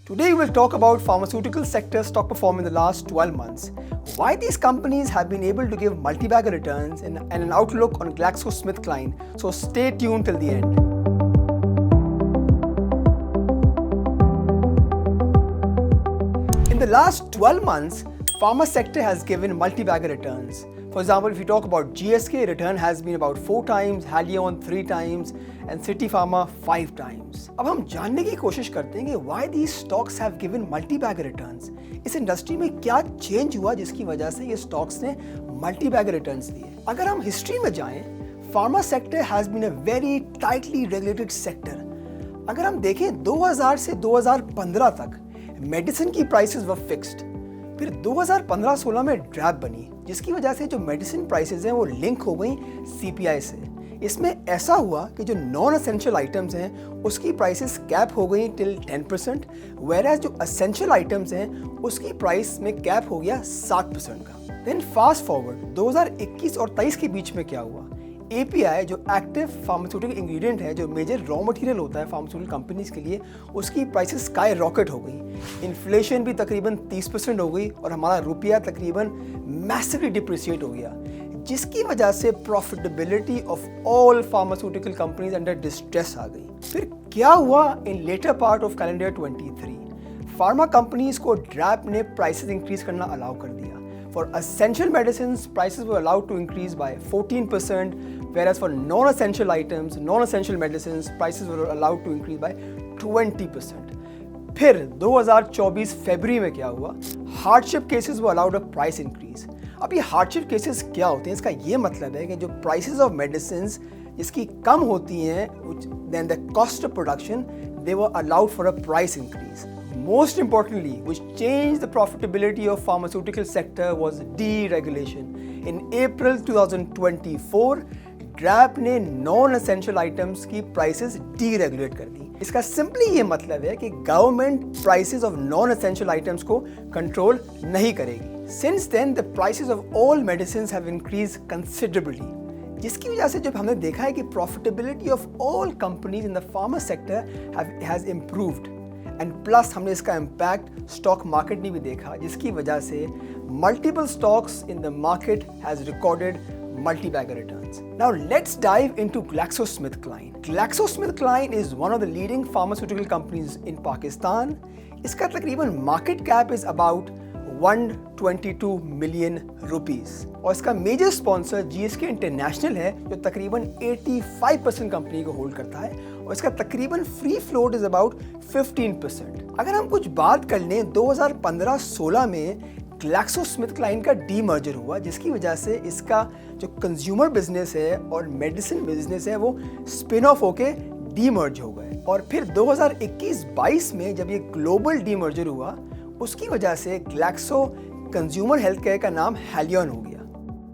Today we'll talk about pharmaceutical sector stock performance in the last 12 months, why these companies have been able to give multi-bagger returns and an outlook on GlaxoSmithKline. So stay tuned till the end. In the last 12 months, pharma sector has given multi-bagger returns. For example, if you talk about GSK, return has been about 4 times, Haleon 3 times and City Pharma 5 times. अब हम जानने की कोशिश करते हैं कि why these stocks have given multi-bagger returns. इस industry में क्या चेंज हुआ जिसकी वजह से ये स्टॉक्स ने multi-bagger returns दिए. अगर हम हिस्ट्री में जाएं, pharma sector has been a very tightly regulated sector. अगर हम देखें 2000 से 2015 तक मेडिसिन की प्राइसेस वर फिक्स्ड. फिर 2015-16 में ड्रैप बनी जिसकी वजह से जो मेडिसिन प्राइसेस हैं वो लिंक हो गई सीपीआई से. इसमें ऐसा हुआ कि जो नॉन एसेंशियल आइटम्स हैं उसकी प्राइसेस कैप हो गई टिल 10%, वेयरएज जो एसेंशियल आइटम्स हैं उसकी प्राइस में कैप हो गया 60% का. देन फास्ट फॉरवर्ड 2021 और 23 के बीच में क्या हुआ, API जो एक्टिव फार्मास्यूटिकल इंग्रेडिएंट है, जो मेजर रॉ मटेरियल होता है फार्मास्यूटिकल कंपनीज के लिए, उसकी प्राइसेस स्काई रॉकेट हो गई. इन्फ्लेशन भी तकरीबन 30% हो गई और हमारा रुपया तकरीबन मैसिवली डिप्रिशिएट हो गया, जिसकी वजह से profitability of all pharmaceutical companies under distress आ गई. फिर क्या हुआ in later part of calendar 23, pharma companies को ड्रैप ने प्राइसेस इंक्रीज करना अलाउ कर दिया. For essential medicines, prices were allowed to increase by 14%, whereas for non-essential items, non-essential medicines, prices were allowed to increase by 20%. फिर 2024 फरवरी में क्या हुआ, hardship cases were allowed a price increase. अब ये hardship cases क्या होते हैं, इसका ये मतलब है कि जो प्राइसेस ऑफ मेडिसिन्स जिसकी कम होती हैं then the cost of production, they were allowed for a price increase. Most importantly, which changed the profitability of pharmaceutical sector was deregulation. In April 2024, DRAP ने non-essential items की prices deregulate कर दी. इसका simply ये मतलब है कि government prices of non-essential items को control नहीं करेगी. Since then, the prices of all medicines have increased considerably. जिसकी वजह से जब हमने देखा है कि profitability of all companies in the pharma sector has improved. And plus हमने इसका इम्पैक्ट स्टॉक मार्केट ने भी देखा, जिसकी वजह से multiple stocks in the market has recorded multi-bagger returns. Now let's dive into GlaxoSmithKline. GlaxoSmithKline is one of the leading pharmaceutical companies in Pakistan. इसका तकरीबन market cap is about 122 million rupees और इसका मेजर स्पॉन्सर जीएसके इंटरनेशनल है जो तकरीबन 85% company को hold करता है और इसका तकरीबन फ्री फ्लोट इज अबाउट 15%. अगर हम कुछ बात कर लें 2015-16 में GlaxoSmithKline का डीमर्जर हुआ, जिसकी वजह से इसका जो कंज्यूमर बिजनेस है और मेडिसिन बिजनेस है वो स्पिन ऑफ होके डीमर्ज हो गए. और फिर 2021-22 में जब ये ग्लोबल डीमर्जर हुआ उसकी वजह से ग्लैक्सो कंज्यूमर हेल्थ केयर का नाम हैलियन हो गया.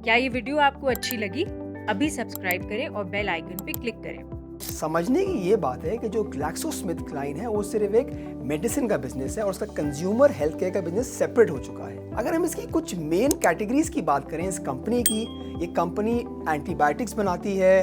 क्या ये वीडियो आपको अच्छी लगी? अभी सब्सक्राइब करें और बेल आइकन पे क्लिक करें. समझने की ये बात है कि जो GlaxoSmithKline है वो सिर्फ एक मेडिसिन का बिजनेस है और उसका कंज्यूमर हेल्थ केयर का बिजनेस सेपरेट हो चुका है. अगर हम इसकी कुछ मेन कैटेगरीज की बात करें इस कंपनी की, ये कंपनी एंटीबायोटिक्स बनाती है,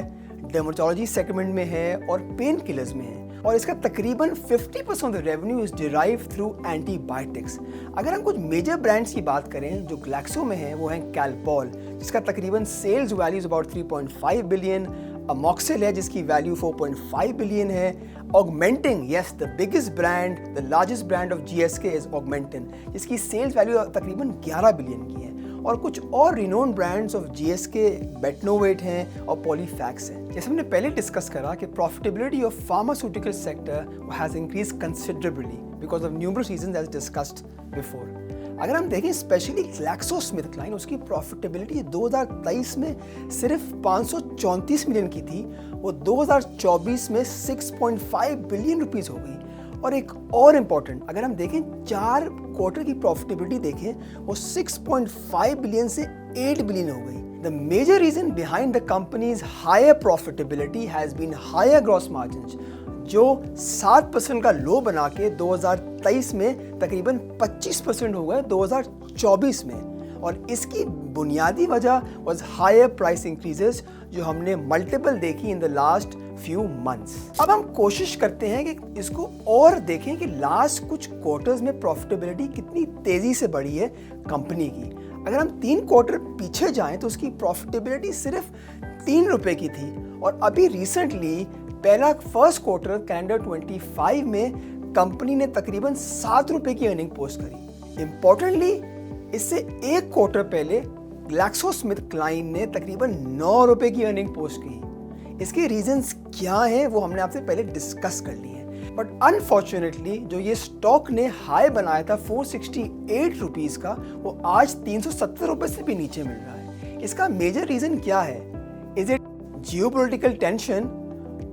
डर्मेटोलॉजी सेगमेंट में है और पेन किलर्स में है और इसका तकरीबन 50% of the revenue is derive through antibiotics. अगर हम कुछ मेजर ब्रांड्स की बात करें जो ग्लैक्सो में है वो है कैलपॉल, जिसका तकरीबन sales value is about 3.5 billion. Amoxil है जिसकी वैल्यू 4.5 बिलियन है. Augmentin, yes the biggest brand, the largest brand of GSK is Augmentin, जिसकी सेल्स वैल्यू तकरीबन 11 बिलियन की है. और कुछ और renowned brands of GSK Betnovate हैं और पॉलीफैक्स हैं. जैसे हमने पहले डिस्कस करा कि profitability of pharmaceutical sector has increase considerably because of numerous reasons as discussed before. अगर हम देखें स्पेशली GlaxoSmithKline, उसकी प्रॉफिटेबिलिटी 2023 में सिर्फ 534 मिलियन की थी, वो 2024 में 6.5 बिलियन रुपीस हो गई. और एक और इम्पॉर्टेंट, अगर हम देखें 4 क्वार्टर की प्रॉफिटेबिलिटी देखें वो 6.5 बिलियन से 8 बिलियन हो गई. The major reason behind the company's higher profitability has been higher gross margins, जो 7% का लो बना के 2023 में तकरीबन 25% हो गए 2024 में. और इसकी बुनियादी वजह वाज हायर प्राइस इंक्रीजेस जो हमने मल्टीपल देखी in the last few months. अब हम कोशिश करते हैं कि इसको और देखें कि लास्ट कुछ क्वार्टर्स में प्रॉफिटेबिलिटी कितनी तेजी से बढ़ी है कंपनी की। अगर हम 3 क्वार्टर पीछे जाएं तो उसकी प्रॉफिटेबिलिटी सिर्फ 3 रुपए की थी और अभी रिसेंटली फर्स्ट क्वार्टर कैलेंडर 25 में कंपनी ने तकरीबन 7 रुपए की अर्निंग पोस्ट करी। इंपॉर्टेंटली इससे एक क्वार्टर पहले GlaxoSmithKline ने तकरीबन 9 रुपए की अर्निंग पोस्ट की। इसके रीजंस क्या हैं वो हमने आपसे पहले डिस्कस कर लिए हैं, बट अनफॉर्चुनेटली जो ये स्टॉक ने हाई बनाया था 468 रुपीज़ का, वो आज 370 रुपए से भी नीचे मिल रहा है। इसका मेजर रीज़न क्या है? इज इट जियोपॉलिटिकल टेंशन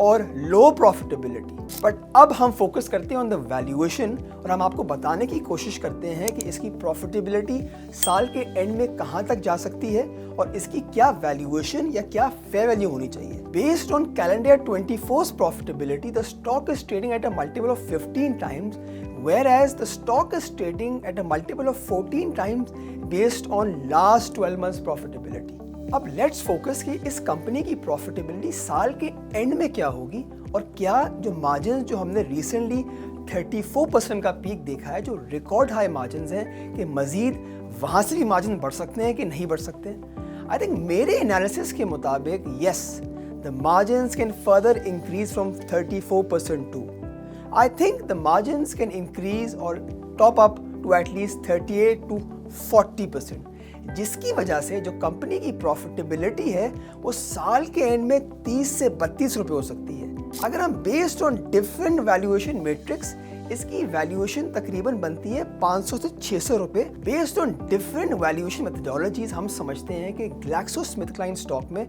और लो प्रॉफिटेबिलिटी? बट अब हम फोकस करते हैं ऑन द वैल्यूएशन और हम आपको बताने की कोशिश करते हैं कि इसकी प्रॉफिटेबिलिटी साल के एंड में कहां तक जा सकती है और इसकी क्या वैल्यूएशन या क्या फेयर वैल्यू होनी चाहिए। Based on calendar 24's profitability, the stock is trading at a multiple of 15 times, whereas the stock is trading at a multiple of 14 times based on last 12 months profitability. अब let's focus कि इस company की profitability साल के and में क्या होगी और क्या जो मार्जिन जो हमने रिसेंटली 34% का पीक देखा है, जो रिकॉर्ड हाई मार्जिन हैं, कि मजीद वहाँ से भी मार्जिन बढ़ सकते हैं कि नहीं बढ़ सकते। आई थिंक मेरे एनालिसिस के मुताबिक yes, the margin can further increase from 34% to, I think the margin can increase और top up to at least 38 to 40%, जिसकी वजह से जो कंपनी की प्रॉफिटेबिलिटी है वो साल के एंड में 30 से 32 रुपए हो सकती है। अगर हम based on different valuation matrix इसकी वैल्यूएशन तकरीबन बनती है 500 से 600 रुपए। Based on different valuation methodologies हम समझते हैं कि GlaxoSmithKline स्टॉक में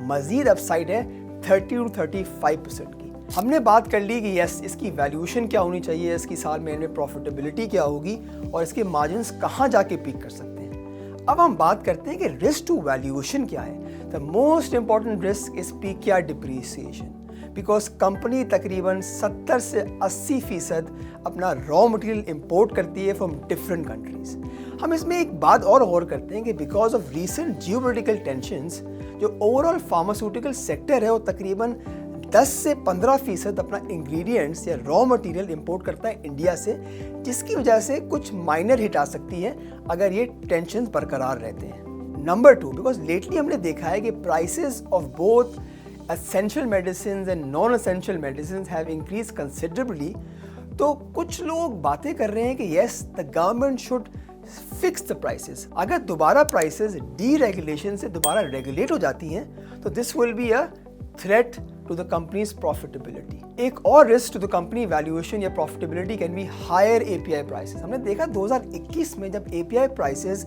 मजीद अपसाइड है 30 to 35% की। हमने बात कर ली कि यस, इसकी वैल्यूएशन क्या होनी चाहिए, इसकी साल में एंड में प्रॉफिटेबिलिटी क्या होगी और इसके मार्जिन्स कहाँ जाके पीक कर सकते हैं। अब हम बात करते हैं कि रिस्क टू वैल्यूएशन क्या है। The most important risk is PKR depreciation, because company तकरीबन 70 से 80% अपना रॉ मटेरियल इंपोर्ट करती है फ्रॉम डिफरेंट कंट्रीज। हम इसमें एक बात और गौर करते हैं कि because of recent geopolitical tensions जो ओवरऑल फार्मास्यूटिकल सेक्टर है वो तकरीबन 10 से 15% अपना इंग्रेडिएंट्स या रॉ मटेरियल इंपोर्ट करता है इंडिया से, जिसकी वजह से कुछ माइनर हिट आ सकती है अगर ये टेंशन बरकरार रहते हैं। नंबर 2, बिकॉज लेटली हमने देखा है कि prices of both essential medicine and non essential medicine have increase considerably. तो कुछ लोग बातें कर रहे हैं कि yes, the government should fix the prices. अगर दोबारा प्राइसेस डीरेगुलेशन से दोबारा रेगुलेट हो जाती हैं तो this will be a threat to the company's profitability. एक और risk to the company valuation या profitability can be higher API prices. हमने देखा 2021 में जब API prices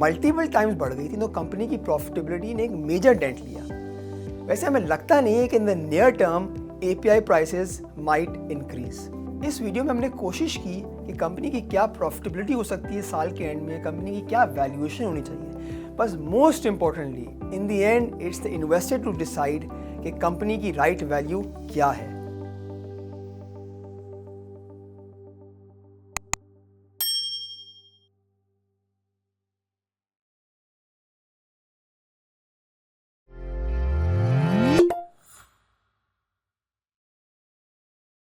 multiple times बढ़ गई थी तो कंपनी की profitability ने एक major dent लिया। वैसे हमें लगता नहीं है कि in the near term API prices might increase. इस वीडियो में हमने कोशिश की कि कंपनी की क्या profitability हो सकती है साल के एंड में, कंपनी की क्या valuation होनी चाहिए। बस most importantly, in the end it's the investor to decide कि कंपनी की राइट वैल्यू क्या है।